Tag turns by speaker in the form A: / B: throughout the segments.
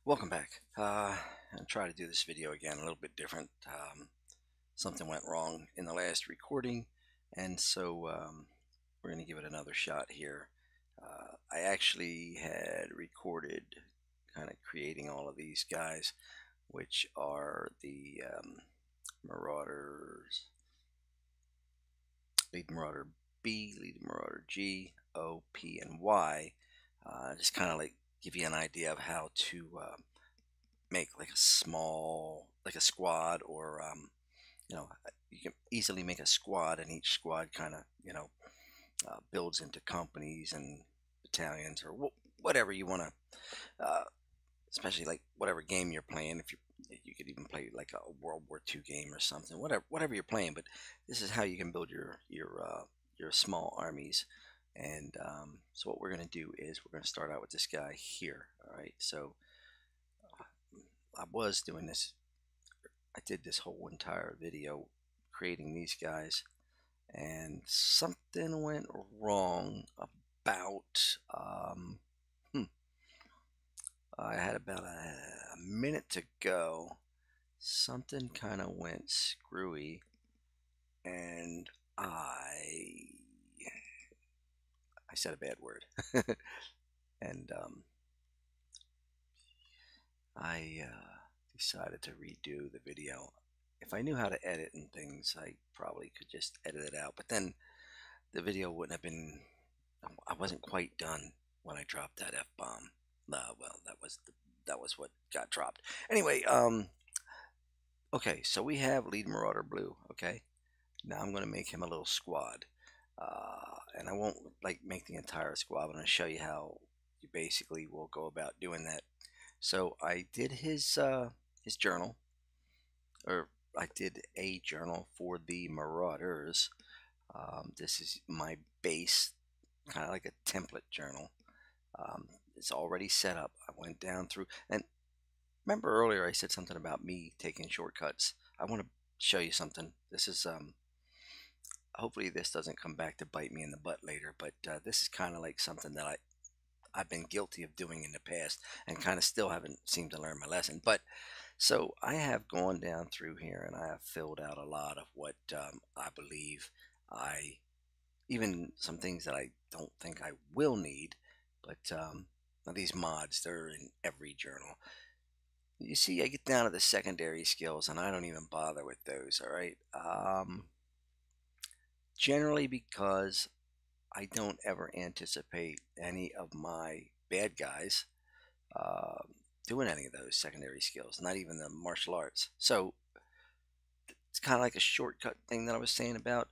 A: Welcome back. I'll try to do this video again a little bit different. Something went wrong in the last recording, and so we're going to give it another shot here. I actually had recorded kind of creating all of these guys, which are the Marauders, Lead Marauder B, Lead Marauder G, O, P, and Y. Just kind of like give you an idea of how to make like a small, like a squad, or you can easily make a squad, and each squad kind of builds into companies and battalions, or whatever you want to, especially like whatever game you're playing. If you could even play like a World War II game or something, whatever you're playing. But this is how you can build your small armies. And so what we're going to do is we're going to start out with this guy here. All right, so I was doing this. I did this whole entire video creating these guys, and something went wrong about. I had about a minute to go. Something kind of went screwy, and I said a bad word, and I decided to redo the video. If I knew how to edit and things, I probably could just edit it out. But then the video wouldn't have been. I wasn't quite done when I dropped that F bomb. Well, that was what got dropped. Anyway, okay, so we have Lead Marauder Blue. Okay, now I'm going to make him a little squad, and I won't like make the entire squad. I'm going to show you how you basically will go about doing that. So I did his journal, or I did a journal for the Marauders. This is my base, kind of like a template journal. It's already set up. I went down through, and remember earlier I said something about me taking shortcuts. I want to show you something. This is hopefully this doesn't come back to bite me in the butt later, but this is kind of like something that I've been guilty of doing in the past, and kind of still haven't seemed to learn my lesson. But so I have gone down through here, and I have filled out a lot of what I believe even some things that I don't think I will need. But these mods, they're in every journal. You see, I get down to the secondary skills, and I don't even bother with those. All right. Generally because I don't ever anticipate any of my bad guys uh, doing any of those secondary skills, not even the martial arts. So it's kind of like a shortcut thing that I was saying about.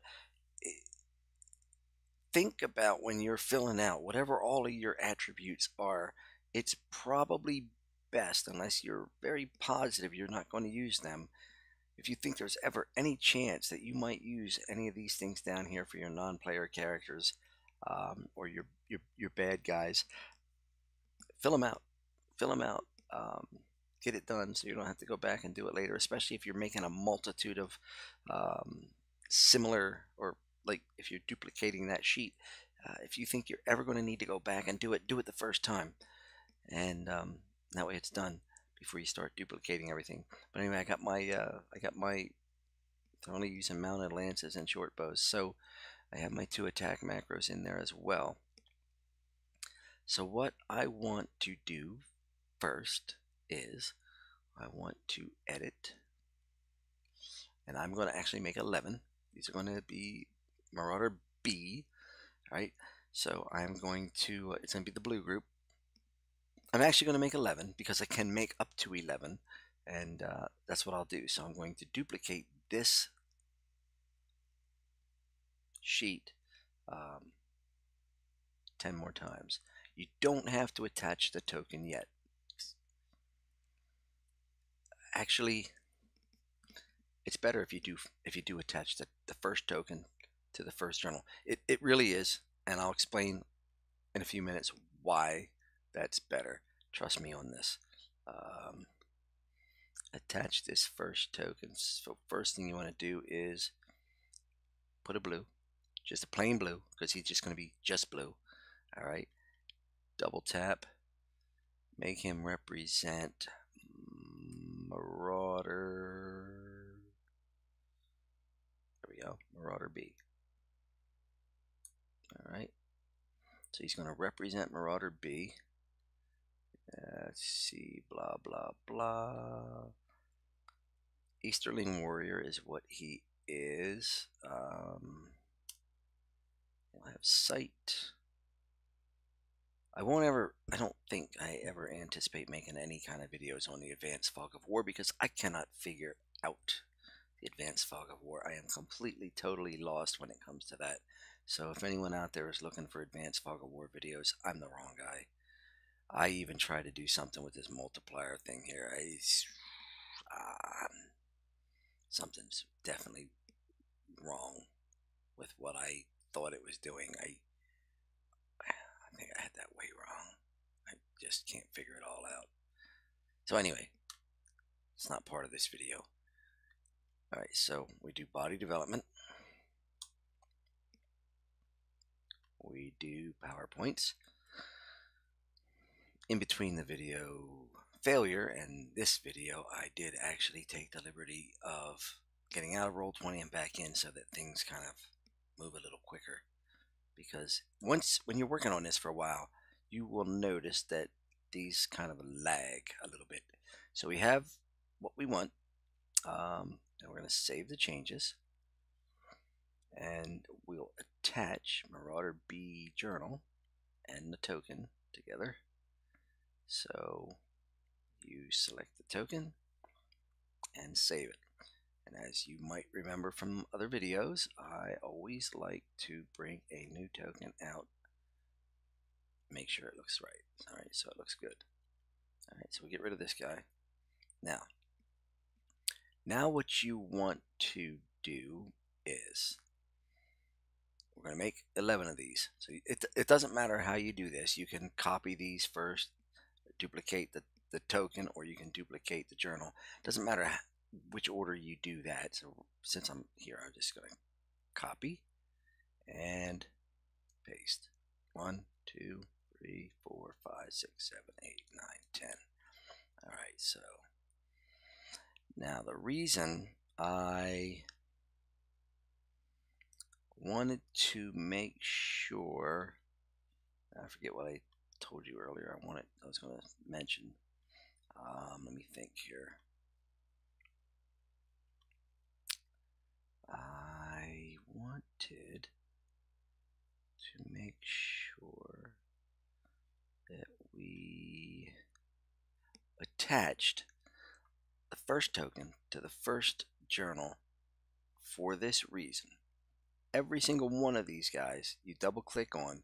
A: Think about when you're filling out whatever all of your attributes are, it's probably best, unless you're very positive you're not going to use them. If you think there's ever any chance that you might use any of these things down here for your non-player characters, or your bad guys, fill them out. Fill them out. Get it done so you don't have to go back and do it later. Especially if you're making a multitude of similar, or like if you're duplicating that sheet. If you think you're ever going to need to go back and do it the first time, and that way it's done before you start duplicating everything. But anyway, I got my they're only using mounted lances and short bows, so I have my 2 attack macros in there as well. So what I want to do first is I want to edit, and I'm going to actually make 11. These are going to be Marauder B. All right, so I'm going to, it's going to be the blue group. I'm actually going to make 11 because I can make up to 11, and that's what I'll do. So I'm going to duplicate this sheet 10 more times. You don't have to attach the token yet. Actually, it's better if you do attach the first token to the first journal. It really is, and I'll explain in a few minutes why that's better. Trust me on this. Attach this first token. So first thing you want to do is put a blue, just a plain blue, because he's just going to be just blue. All right. Double tap. make him represent Marauder. There we go, Marauder B. All right, so he's going to represent Marauder B. Let's see, blah, blah, blah. Easterling Warrior is what he is. He'll have sight. I don't think I ever anticipate making any kind of videos on the Advanced Fog of War because I cannot figure out the Advanced Fog of War. I am completely, totally lost when it comes to that. So if anyone out there is looking for Advanced Fog of War videos, I'm the wrong guy. I even try to do something with this multiplier thing here. Something's definitely wrong with what I thought it was doing. I think I had that way wrong. I just can't figure it all out. So anyway, it's not part of this video. All right, so we do body development. We do PowerPoints. In between the video failure and this video, I did actually take the liberty of getting out of Roll20 and back in so that things kind of move a little quicker. Because when you're working on this for a while, you will notice that these kind of lag a little bit. So we have what we want. And we're going to save the changes. And we'll attach Marauder B journal and the token together. So you select the token and save it. And as you might remember from other videos, I always like to bring a new token out, make sure it looks right. All right, so it looks good. All right, so we get rid of this guy. Now what you want to do is we're going to make 11 of these. So it doesn't matter how you do this. You can copy these first, duplicate the token, or you can duplicate the journal. It doesn't matter which order you do that. So since I'm here, I'm just going to copy and paste. 1, 2, 3, 4, 5, 6, 7, 8, 9, 10. All right, so now the reason I wanted to make sure, I forget what I told you earlier. I was going to mention. Let me think here. I wanted to make sure that we attached the first token to the first journal for this reason. Every single one of these guys you double click on,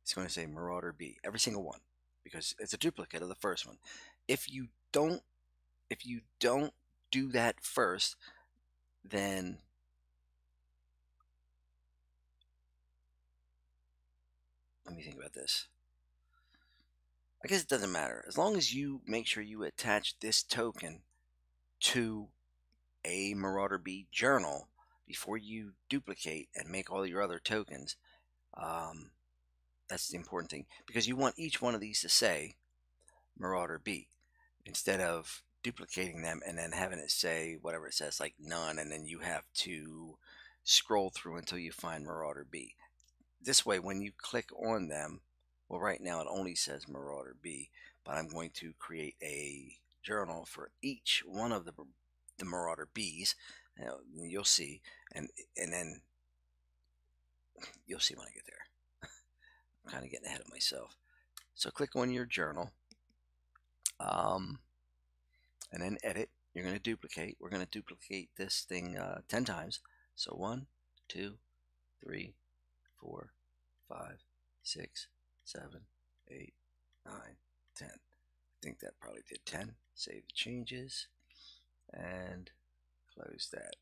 A: it's going to say Marauder B, every single one, because it's a duplicate of the first one. If you don't do that first, then let me think about this. I guess it doesn't matter. As long as you make sure you attach this token to a Marauder B journal before you duplicate and make all your other tokens, that's the important thing. Because you want each one of these to say Marauder B instead of duplicating them and then having it say whatever it says, like none, and then you have to scroll through until you find Marauder B. This way, when you click on them, well, right now it only says Marauder B, but I'm going to create a journal for each one of the Marauder Bs. You'll see, and then you'll see when I get there. I'm kind of getting ahead of myself. So click on your journal, and then edit. You're going to duplicate. We're going to duplicate this thing 10 times. So 1, 2, 3, 4, 5, 6, 7, 8, 9, 10. I think that probably did 10. Save the changes and close that.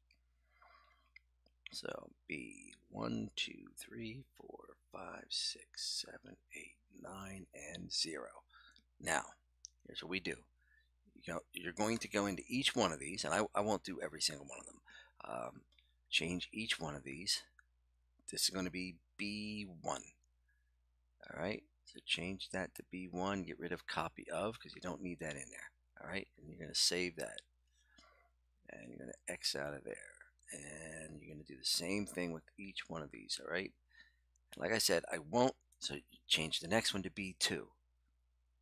A: So B 1, 2, 3, 4, 5, 6, 7, 8, 9, and 0. Now, here's what we do. You're going to go into each one of these, and I won't do every single one of them. Change each one of these. This is going to be B1. All right. So change that to B1, get rid of copy of because you don't need that in there. All right, and you're going to save that. And you're going to X out of there. And you're going to do the same thing with each one of these, all right? Like I said, I won't, so you change the next one to B2. You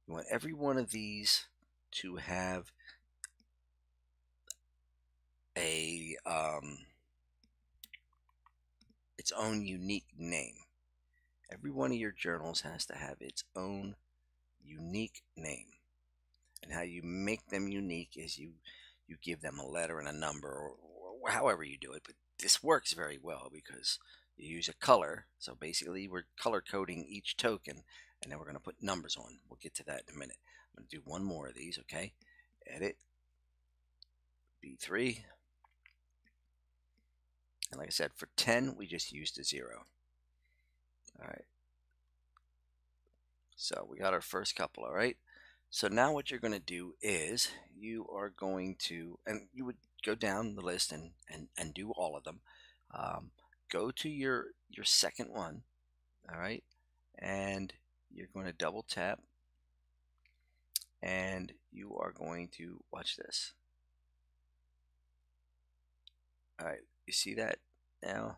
A: want every one of these to have a its own unique name. Every one of your journals has to have its own unique name. And how you make them unique is you give them a letter and a number, or however you do it. But this works very well because you use a color. So basically, we're color coding each token, and then we're going to put numbers on. We'll get to that in a minute. I'm going to do one more of these, okay? Edit, B3. And like I said, for 10, we just used a 0. All right. So we got our first couple, all right? So now what you're going to do is you are going to, and you would go down the list and do all of them. Go to your second one, all right? And you're going to double tap, and you are going to watch this. All right, you see that now?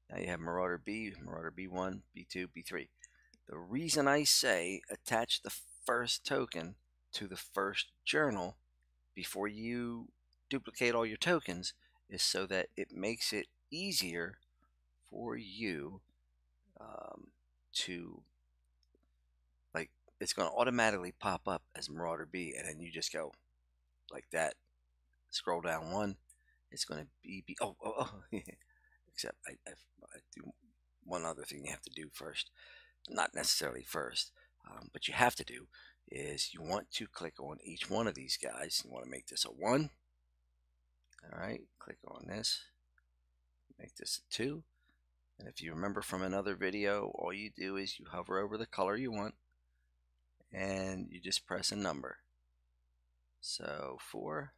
A: Now you have Marauder B, Marauder B1, B2, B3. The reason I say attach the first token to the first journal before you duplicate all your tokens is so that it makes it easier for you to, like, it's going to automatically pop up as Marauder B, and then you just go like that. Scroll down one, it's going to be B. Oh. Except I do one other thing you have to do first. Not necessarily first, but you have to do is you want to click on each one of these guys. You want to make this a 1. All right, click on this, make this a 2. And if you remember from another video, all you do is you hover over the color you want and you just press a number. So 4,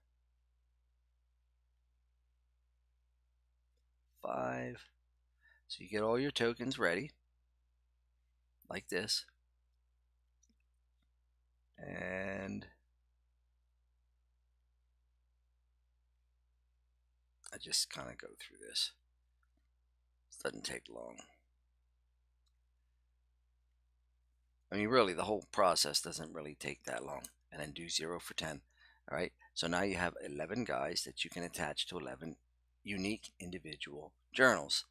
A: 5. So you get all your tokens ready like this. And I just kind of go through this. It doesn't take long. I mean, really, the whole process doesn't really take that long. And then do 0 for 10. All right. So now you have 11 guys that you can attach to 11 unique individual journals.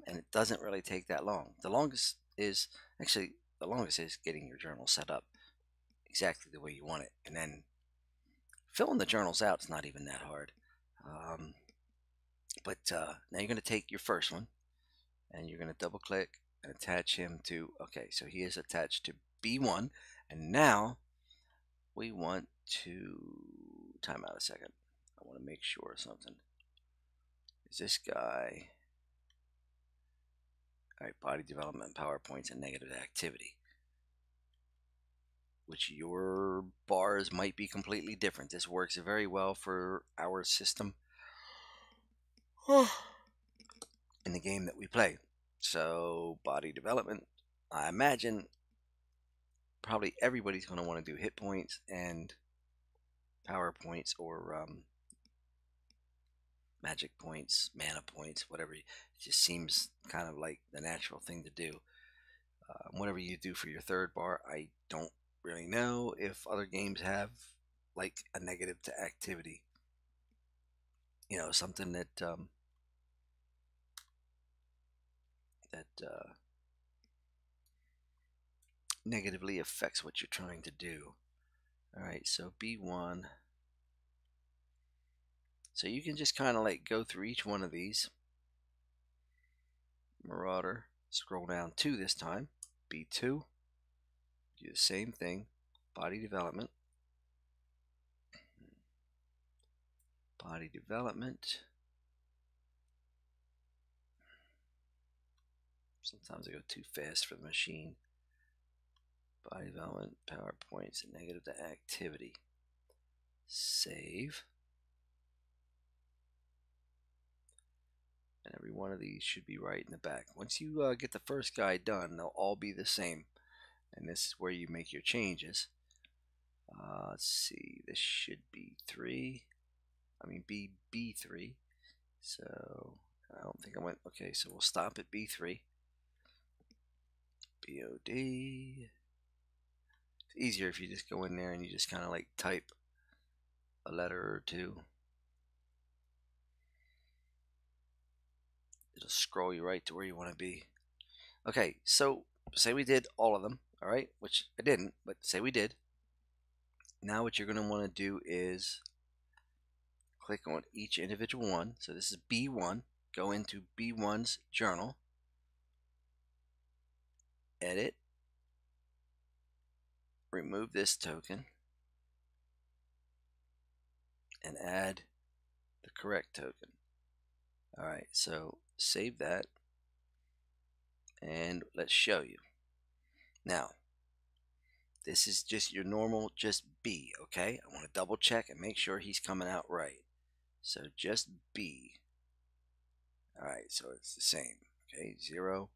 A: And it doesn't really take that long. The longest is getting your journal set up exactly the way you want it. And then filling the journals out is not even that hard. But now you're going to take your first one and you're going to double click and attach him to, okay, so he is attached to B1. And now we want to time out a second. I want to make sure of something. Is this guy, all right, body development, PowerPoints, and negative activity, which your bars might be completely different. This works very well for our system in the game that we play. So body development, I imagine probably everybody's going to want to do hit points and power points, or magic points, mana points, whatever. It just seems kind of like the natural thing to do. Whatever you do for your third bar, I don't really know if other games have like a negative to activity. You know, something that negatively affects what you're trying to do. All right, so B1. So you can just kind of like go through each one of these. Marauder, scroll down 2 this time. B2, do the same thing. Body development. Body development. Sometimes I go too fast for the machine. Body development, PowerPoints, and negative to activity. Save. And every one of these should be right in the back. Once you get the first guy done, they'll all be the same. and this is where you make your changes. Let's see, this should be be B3. So I don't think I went. Okay, so we'll stop at B3. BOD. It's easier if you just go in there and you just kind of like type a letter or two. It'll scroll you right to where you want to be. Okay, so say we did all of them, all right, which I didn't, but say we did. Now what you're going to want to do is click on each individual one. So this is B1. Go into B1's journal, edit, remove this token, and add the correct token. All right, so save that, and let's show you. Now, this is just your normal, just B, okay? I want to double check and make sure he's coming out right. So just B. All right, so it's the same, okay? 0,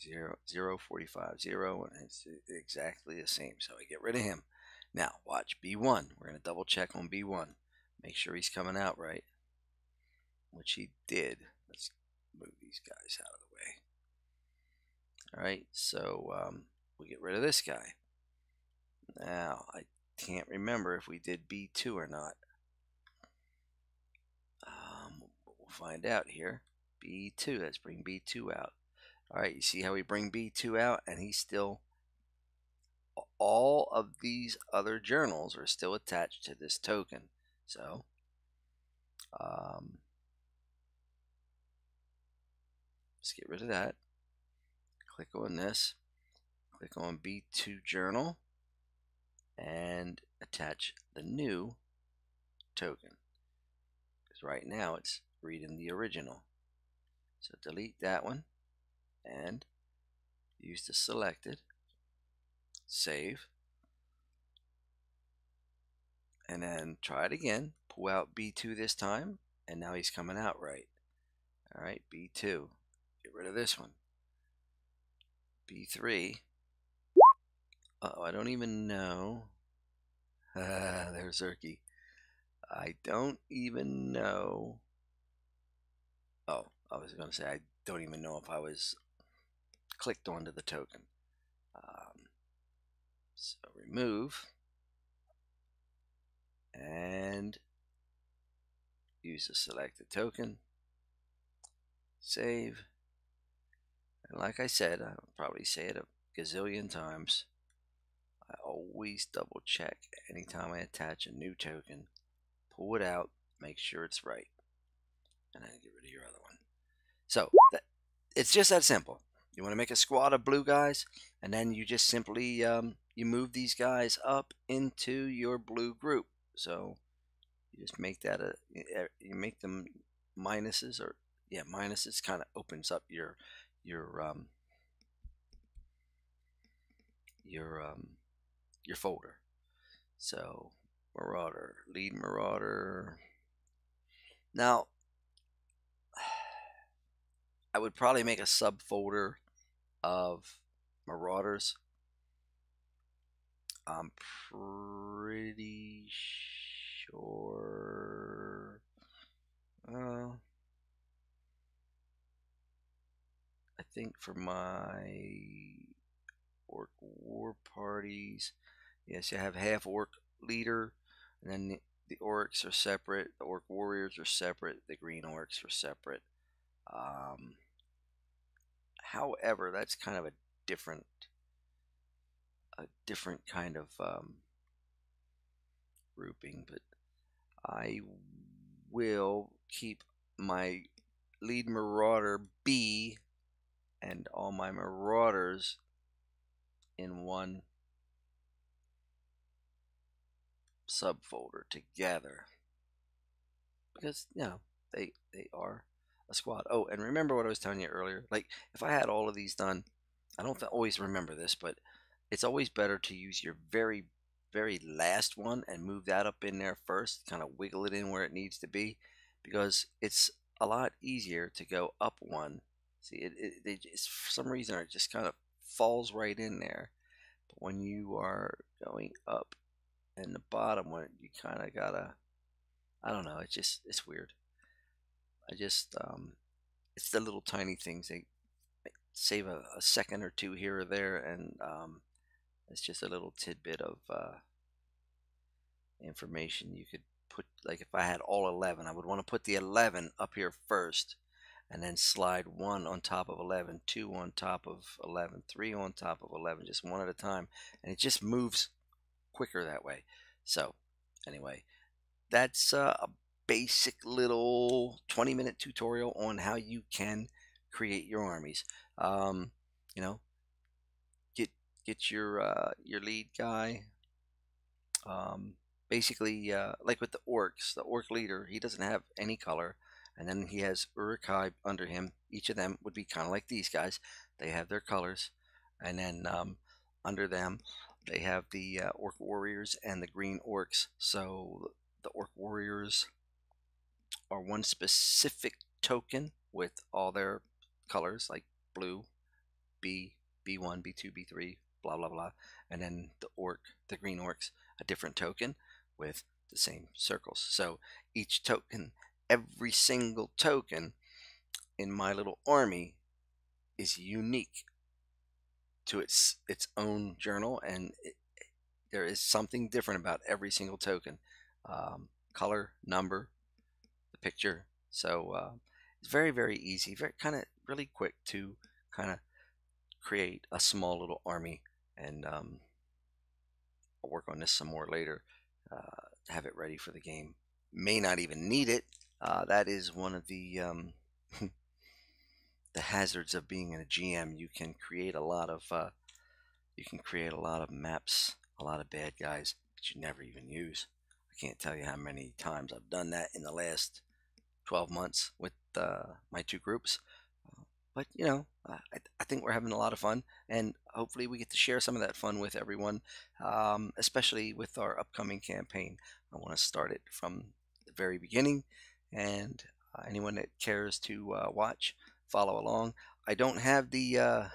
A: 0, 0, 45, 0, and it's exactly the same. So I get rid of him. Now, watch B1. We're going to double check on B1. Make sure he's coming out right, which he did. Let's move these guys out of the way. All right, so we get rid of this guy. Now, I can't remember if we did B2 or not. We'll find out here. B2, let's bring B2 out. All right, you see how we bring B2 out, and he's still, all of these other journals are still attached to this token. So, let's get rid of that. Click on this, click on B2 journal, and attach the new token. Because right now it's reading the original. So delete that one and use the selected, save, and then try it again. Pull out B2 this time, and now he's coming out right. All right, B2. Get rid of this one. B3. Uh-oh, I don't even know. There's Zerky. I don't even know. Oh, I was going to say I don't even know if I was clicked onto the token. So remove and use the selected token, save, and like I said, I'll probably say it a gazillion times, I always double check anytime I attach a new token. Pull it out, make sure it's right, and then get rid of your other one. So it's just that simple. You want to make a squad of blue guys, and then you just simply you move these guys up into your blue group. So you just make that you make them minuses, or yeah, minuses. Kind of opens up your folder. So Marauder, lead Marauder. Now I would probably make a subfolder of Marauders. I'm pretty sure. I think for my Orc War parties, yes, you have half Orc leader, and then the Orcs are separate. The Orc Warriors are separate. The Green Orcs are separate. However, that's kind of a different kind of grouping, but I will keep my lead Marauder B and all my Marauders in one subfolder together, because they are a squad. Oh, and remember what I was telling you earlier, like if I had all of these done, I don't always remember this, but it's always better to use your very last one and move that up in there first, kind of wiggle it in where it needs to be, because it's a lot easier to go up one. See, it just, for some reason it just kind of falls right in there, But when you are going up in the bottom, when you kind of gotta, I don't know, it's weird. I just it's the little tiny things. They save a second or two here or there, and it's just a little tidbit of information you could put. Like if I had all 11, I would want to put the 11 up here first, and then slide one on top of 11, two on top of 11, three on top of 11, just one at a time, and it just moves quicker that way. So anyway, that's a basic little 20-minute tutorial on how you can create your armies. Um, you know, get your lead guy. Basically, like with the orcs, the orc leader, he doesn't have any color, and then he has Urukai under him. Each of them would be kind of like these guys. They have their colors, and then under them, they have the orc warriors and the green orcs. So the orc warriors are one specific token with all their colors, like blue, B, B1, B2, B3, blah, blah, blah. And then the green orcs, a different token with the same circles. So each token, every single token in my little army is unique to its own journal, and there is something different about every single token. Color, number, the picture. So it's very, very easy, very kind of really quick to kind of create a small little army, and I'll work on this some more later. Have it ready for the game. May not even need it. That is one of the the hazards of being a GM. You can create a lot of maps, a lot of bad guys that you never even use. I can't tell you how many times I've done that in the last 12 months with my two groups. But I think we're having a lot of fun, and hopefully we get to share some of that fun with everyone, especially with our upcoming campaign. I want to start it from the very beginning, and anyone that cares to watch, follow along. I don't have the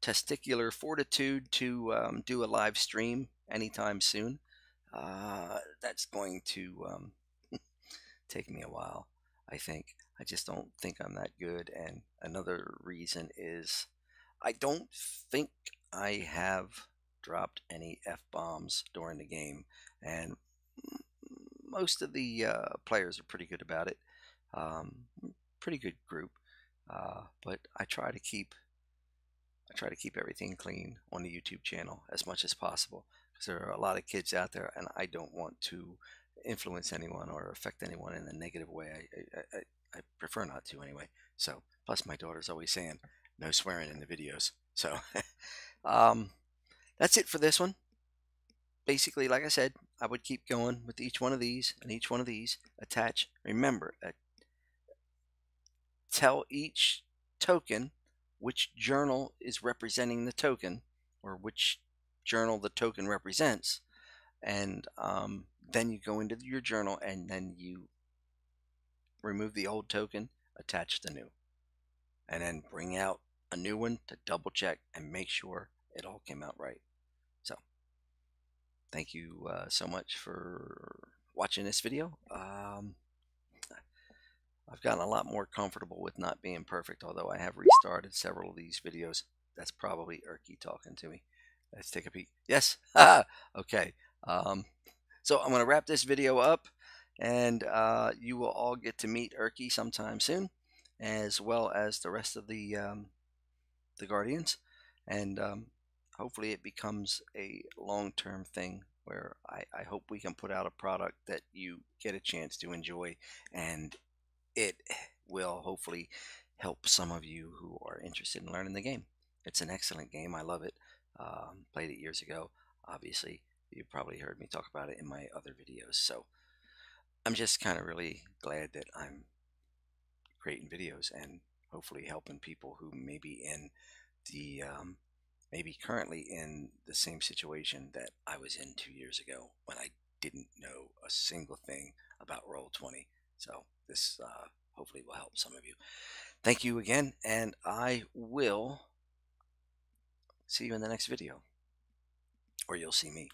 A: testicular fortitude to do a live stream anytime soon. That's going to take me a while, I think. I just don't think I'm that good. And another reason is I don't think I have dropped any F bombs during the game. And most of the players are pretty good about it. Um, Pretty good group. But I try to keep everything clean on the YouTube channel as much as possible, because there are a lot of kids out there, and I don't want to influence anyone or affect anyone in a negative way. I prefer not to anyway. So, plus my daughter's always saying no swearing in the videos. So, um, that's it for this one. Basically, like I said, I would keep going with each one of these and each one of these. Attach. Remember, tell each token which journal is representing the token, or which journal the token represents, and then you go into your journal and then you remove the old token, attach the new, and then bring out a new one to double check and make sure it all came out right. So thank you so much for watching this video. I've gotten a lot more comfortable with not being perfect, although I have restarted several of these videos. That's probably Erky talking to me. Let's take a peek. Yes. Okay. So I'm going to wrap this video up, and you will all get to meet Erky sometime soon, as well as the rest of the Guardians, and hopefully it becomes a long-term thing where I hope we can put out a product that you get a chance to enjoy, and it will hopefully help some of you who are interested in learning the game. It's an excellent game. I love it. Played it years ago. Obviously, you probably heard me talk about it in my other videos. So I'm just kind of really glad that I'm creating videos and hopefully helping people who may be in the maybe currently in the same situation that I was in 2 years ago when I didn't know a single thing about Roll20. So this hopefully will help some of you. Thank you again, and I will see you in the next video. or you'll see me.